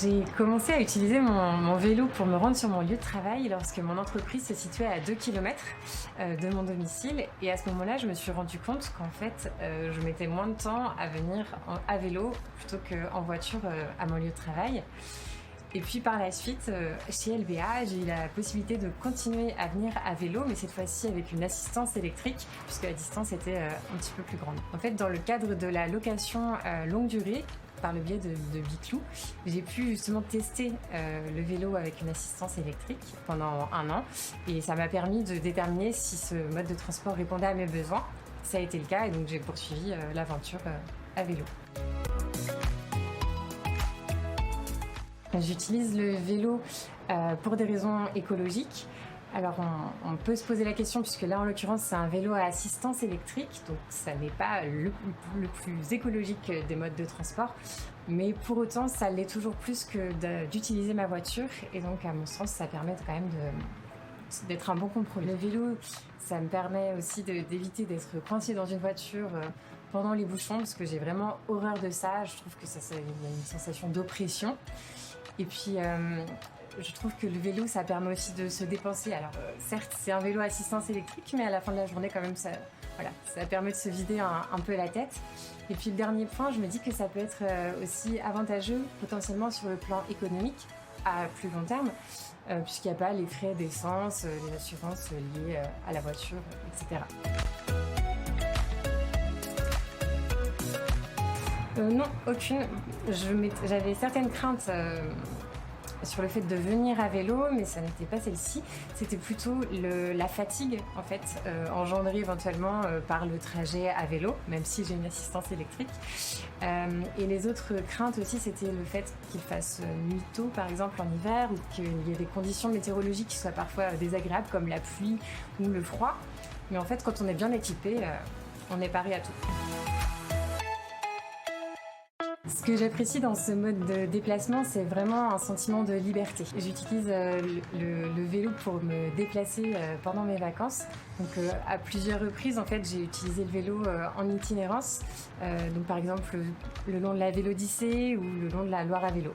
J'ai commencé à utiliser mon vélo pour me rendre sur mon lieu de travail lorsque mon entreprise se situait à 2 kilomètres de mon domicile. Et à ce moment-là, je me suis rendu compte qu'en fait, je mettais moins de temps à venir à vélo plutôt qu'en voiture à mon lieu de travail. Et puis par la suite, chez LBA, j'ai eu la possibilité de continuer à venir à vélo, mais cette fois-ci avec une assistance électrique, puisque la distance était un petit peu plus grande. En fait, dans le cadre de la location longue durée, par le biais de Biclou, j'ai pu justement tester le vélo avec une assistance électrique pendant 1 an, et ça m'a permis de déterminer si ce mode de transport répondait à mes besoins. Ça a été le cas, et donc j'ai poursuivi l'aventure à vélo. J'utilise le vélo pour des raisons écologiques. Alors on peut se poser la question, puisque là en l'occurrence c'est un vélo à assistance électrique, donc ça n'est pas le plus écologique des modes de transport, mais pour autant ça l'est toujours plus que d'utiliser ma voiture, et donc à mon sens ça permet quand même d'être un bon compromis. Le vélo, ça me permet aussi d'éviter d'être coincé dans une voiture pendant les bouchons, parce que j'ai vraiment horreur de ça. Je trouve que il y a une sensation d'oppression. Et puis, je trouve que le vélo, ça permet aussi de se dépenser. Alors, certes, c'est un vélo à assistance électrique, mais à la fin de la journée, quand même, ça permet de se vider un peu la tête. Et puis, le dernier point, je me dis que ça peut être aussi avantageux, potentiellement, sur le plan économique, à plus long terme, puisqu'il n'y a pas les frais d'essence, les assurances liées à la voiture, etc. Non, aucune. J'avais certaines craintes sur le fait de venir à vélo, mais ça n'était pas celle-ci. C'était plutôt la fatigue, en fait, engendrée éventuellement par le trajet à vélo, même si j'ai une assistance électrique. Et les autres craintes aussi, c'était le fait qu'il fasse nuit tôt, par exemple, en hiver, ou qu'il y ait des conditions météorologiques qui soient parfois désagréables, comme la pluie ou le froid. Mais en fait, quand on est bien équipé, on est paré à tout. Ce que j'apprécie dans ce mode de déplacement, c'est vraiment un sentiment de liberté. J'utilise le vélo pour me déplacer pendant mes vacances. Donc à plusieurs reprises, en fait, j'ai utilisé le vélo en itinérance. Donc par exemple, le long de la Vélodyssée ou le long de la Loire à vélo.